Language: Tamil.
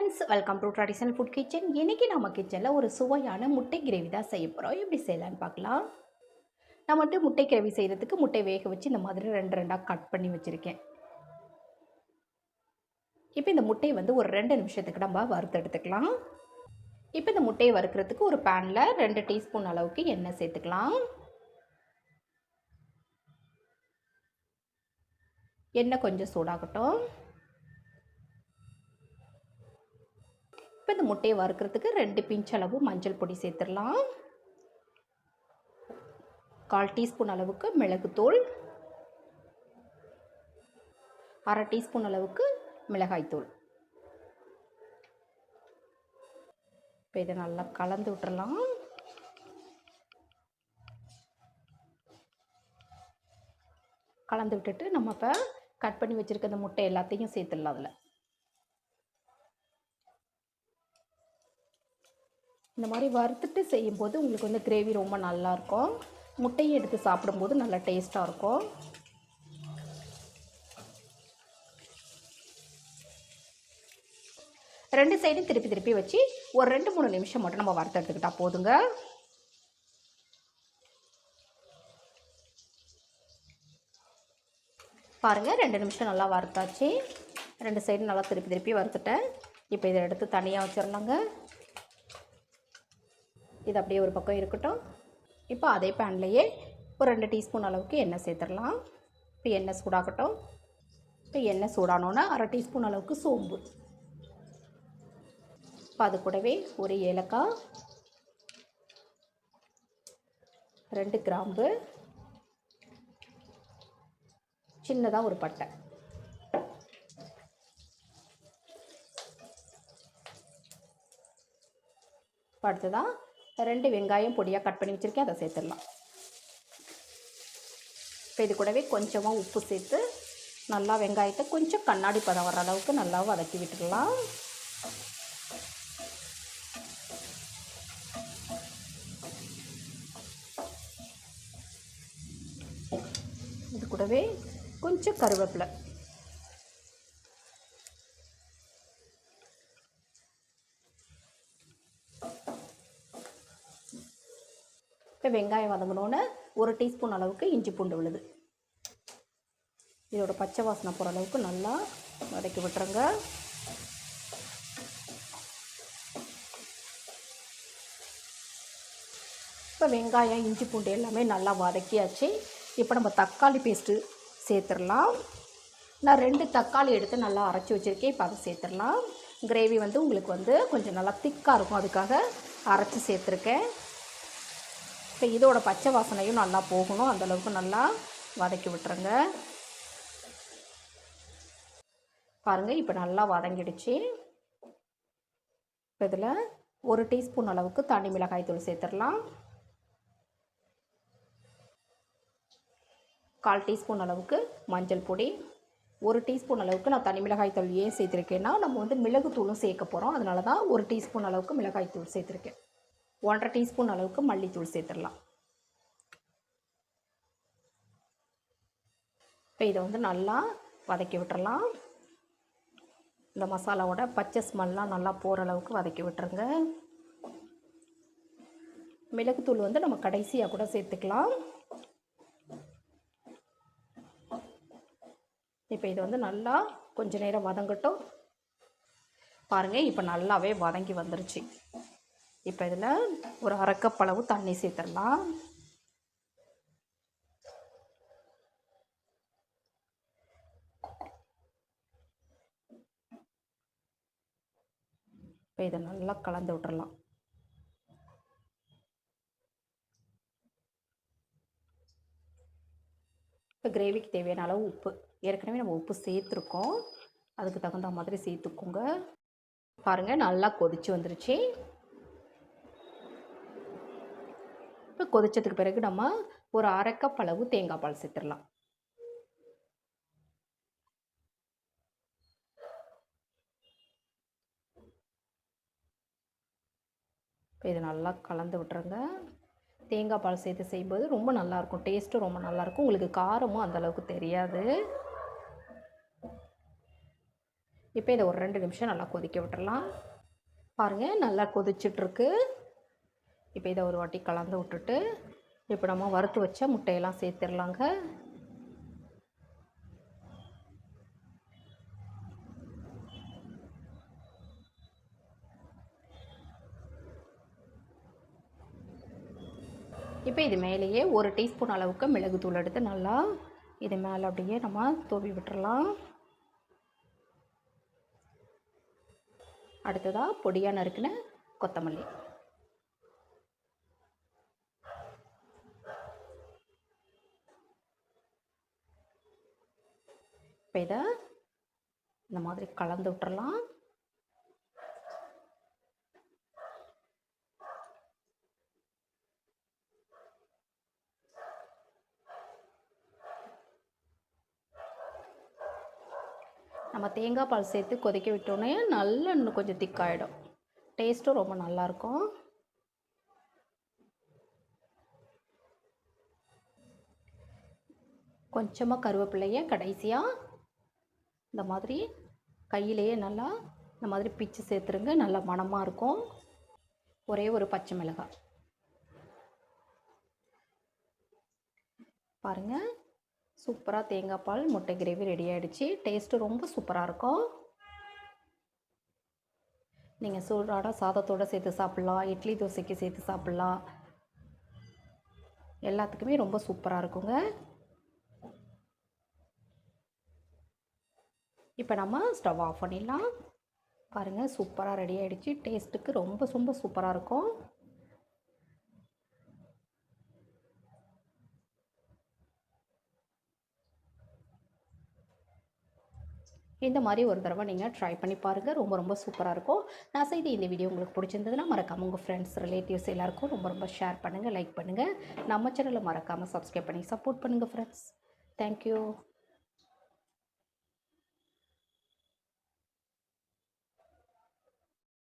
Welcome to traditional food kitchen. இன்றைக்கி நம்ம கிச்சனில் ஒரு சுவையான முட்டை கிரேவி தான் செய்ய போகிறோம். எப்படி செய்யலான்னு பார்க்கலாம். நான் மட்டும் முட்டை கிரேவி செய்கிறதுக்கு முட்டை வேக வச்சு இந்த மாதிரி ரெண்டு ரெண்டாக கட் பண்ணி வச்சுருக்கேன். இப்போ இந்த முட்டையை வந்து ஒரு 2 நிமிஷத்துக்கு நம்ம வறுத்து எடுத்துக்கலாம். இப்போ இந்த முட்டையை வறுக்கிறதுக்கு ஒரு பேனில் 2 டீஸ்பூன் அளவுக்கு எண்ணெய் சேர்த்துக்கலாம். எண்ணெய் கொஞ்சம் சூடாகட்டும். இப்போ இந்த முட்டையை வறுக்கிறதுக்கு 2 பிஞ்ச் அளவு மஞ்சள் பொடி சேர்த்துடலாம். 1/4 டீஸ்பூன் அளவுக்கு மிளகுத்தூள், 1/2 டீஸ்பூன் அளவுக்கு மிளகாய்த்தூள். இப்போ இதை நல்லா கலந்து விட்டுறலாம். கலந்து விட்டுட்டு நம்ம இப்போ கட் பண்ணி வச்சுருக்க இந்த முட்டை எல்லாத்தையும் சேர்த்துடலாம். அதில் இந்த மாதிரி வறுத்துட்டு செய்யும்போது உங்களுக்கு வந்து கிரேவி ரொம்ப நல்லாயிருக்கும். முட்டையை எடுத்து சாப்பிடும்போது நல்லா டேஸ்ட்டாக இருக்கும். ரெண்டு சைடும் திருப்பி திருப்பி வச்சு ஒரு 2-3 நிமிஷம் மட்டும் நம்ம வறுத்து எடுத்துக்கிட்டால் போதுங்க. பாருங்கள், 2 நிமிஷம் நல்லா வறுத்தாச்சு. 2 சைடும் நல்லா திருப்பி திருப்பி வறுத்துட்டேன். இப்போ இதை எடுத்து தனியாக வச்சிடலாங்க. இது அப்படியே ஒரு பக்கம் இருக்கட்டும். இப்போ அதே பேன்லேயே ஒரு 2 டீஸ்பூன் அளவுக்கு எண்ணெய் சேர்த்துடலாம். இப்போ எண்ணெய் சூடாகட்டும். இப்போ எண்ணெய் சூடானோன்னா 1/2 டீஸ்பூன் அளவுக்கு சோம்பு. இப்போ அது கூடவே ஒரு ஏலக்காய், 2 கிராம்பு, சின்னதாக ஒரு பட்டை. அடுத்ததான் 2 வெங்காயம் பொடியாக கட் பண்ணி வச்சுருக்கேன், அதை சேர்த்துடலாம். இப்போ இது கூடவே கொஞ்சமாக உப்பு சேர்த்து நல்லா வெங்காயத்தை கொஞ்சம் கண்ணாடி பதம் வர அளவுக்கு நல்லா வதக்கி விட்டுடலாம். இது கூடவே கொஞ்சம் கருவேப்பிலை. இப்போ வெங்காயம் வதங்கணுன்னு 1 டீஸ்பூன் அளவுக்கு இஞ்சி பூண்டு விழுது. இதோட பச்சை வாசனை போகிற அளவுக்கு நல்லா வதக்கி விட்டுருங்க. இப்போ வெங்காயம் இஞ்சி பூண்டு எல்லாமே நல்லா வதக்கியாச்சு. இப்போ நம்ம தக்காளி பேஸ்ட்டு சேர்த்துடலாம். நான் 2 தக்காளி எடுத்து நல்லா அரைச்சி வச்சுருக்கேன். இப்போ அதை சேர்த்துடலாம். கிரேவி வந்து உங்களுக்கு வந்து கொஞ்சம் நல்லா திக்காக இருக்கும், அதுக்காக அரைச்சி சேர்த்துருக்கேன். இப்போ இதோட பச்சை வாசனையும் நல்லா போகணும், அந்தளவுக்கு நல்லா வதக்கி விட்டுருங்க. பாருங்கள், இப்போ நல்லா வதங்கிடுச்சு. இப்போ இதில் 1 டீஸ்பூன் அளவுக்கு தனி மிளகாய் தூள் சேர்த்துடலாம். 1/4 டீஸ்பூன் அளவுக்கு மஞ்சள் பொடி, 1 டீஸ்பூன் அளவுக்கு நான் தனி மிளகாய் தூள் ஏன் சேர்த்துருக்கேன்னா, நம்ம வந்து மிளகுத்தூளும் சேர்க்க போகிறோம், அதனால தான் 1 டீஸ்பூன் அளவுக்கு மிளகாய் தூள் சேர்த்துருக்கேன். 1/2 டீஸ்பூன் அளவுக்கு மல்லித்தூள் சேர்த்துடலாம். இப்போ இதை வந்து நல்லா வதக்கி விட்டுறலாம். இந்த மசாலாவோட பச்சை ஸ்மெல்லாம் நல்லா போகிற அளவுக்கு வதக்கி விட்டுருங்க. மிளகுத்தூள் வந்து நம்ம கடைசியாக கூட சேர்த்துக்கலாம். இப்போ இது வந்து நல்லா கொஞ்சம் நேரம் வதங்கட்டும். பாருங்கள், இப்போ நல்லாவே வதங்கி வந்துருச்சு. இப்போ இதில் ஒரு 1/2 கப் அளவு தண்ணி சேர்த்துடலாம். இப்போ இதை நல்லா கலந்து விட்டுறலாம். இப்போ கிரேவிக்கு தேவையான அளவு உப்பு, ஏற்கனவே நம்ம உப்பு சேர்த்துருக்கோம், அதுக்கு தகுந்த மாதிரி சேர்த்துக்கோங்க. பாருங்கள், நல்லா கொதிச்சு வந்துருச்சு. இப்போ கொதிச்சதுக்கு பிறகு நம்ம ஒரு 1/2 கப் அளவு தேங்காய் பால் சேர்த்துடலாம். இப்போ இதை நல்லா கலந்து விட்டுருங்க. தேங்காய் பால் சேர்த்து செய்யும்போது ரொம்ப நல்லாயிருக்கும், டேஸ்ட்டும் ரொம்ப நல்லாயிருக்கும். உங்களுக்கு காரமும் அந்தளவுக்கு தெரியாது. இப்போ இதை ஒரு 2 நிமிஷம் நல்லா கொதிக்க விட்டுறலாம். பாருங்கள் நல்லா கொதிச்சிட்ருக்கு. இப்போ இதை ஒரு வாட்டி கலந்து விட்டுட்டு இப்போ நம்ம வறுத்து வச்ச முட்டையெல்லாம் சேர்த்துடலாங்க. இப்போ இது மேலேயே 1 டீஸ்பூன் அளவுக்கு மிளகுத்தூள் எடுத்து நல்லா இது மேலே அப்படியே நம்ம தூவி விட்டுறலாம். அடுத்ததாக பொடியாக நறுக்கின கொத்தமல்லி. இப்போ இதை இந்த மாதிரி கலந்து விட்டுறலாம். நம்ம தேங்காய் பால் சேர்த்து கொதிக்க விட்டோன்னே நல்லா இன்னும் கொஞ்சம் திக்காயிடும். டேஸ்ட்டும் ரொம்ப நல்லாயிருக்கும். கொஞ்சமாக கருவேப்பிலையை கடைசியாக இந்த மாதிரி கையிலேயே நல்லா இந்த மாதிரி பிச்சு சேர்த்துருங்க. நல்லா மணமாக இருக்கும். ஒரே ஒரு பச்சை மிளகாய். பாருங்கள், சூப்பராக தேங்காய் பால் முட்டை கிரேவி ரெடி ஆகிடுச்சு. டேஸ்ட்டு ரொம்ப சூப்பராக இருக்கும். நீங்கள் சூடான சாதத்தோடு சேர்த்து சாப்பிட்லாம், இட்லி தோசைக்கு சேர்த்து சாப்பிட்லாம். எல்லாத்துக்குமே ரொம்ப சூப்பராக இருக்குங்க. இப்போ நம்ம ஸ்டவ் ஆஃப் பண்ணிடலாம். பாருங்கள், சூப்பராக ரெடி ஆகிடுச்சு. டேஸ்ட்டுக்கு ரொம்ப ரொம்ப சூப்பராக இருக்கும். இந்த மாதிரி ஒரு தடவை நீங்கள் ட்ரை பண்ணி பாருங்கள். ரொம்ப ரொம்ப சூப்பராக இருக்கும். நான் செய்த இந்த வீடியோ உங்களுக்கு பிடிச்சிருந்ததுன்னா மறக்காமல் உங்கள் ஃப்ரெண்ட்ஸ் ரிலேட்டிவ்ஸ் எல்லாருக்கும் ரொம்ப ரொம்ப ஷேர் பண்ணுங்கள், லைக் பண்ணுங்கள். நம்ம சேனலை மறக்காமல் சப்ஸ்கிரைப் பண்ணி சப்போர்ட் பண்ணுங்கள் ஃப்ரெண்ட்ஸ். தேங்க்யூ.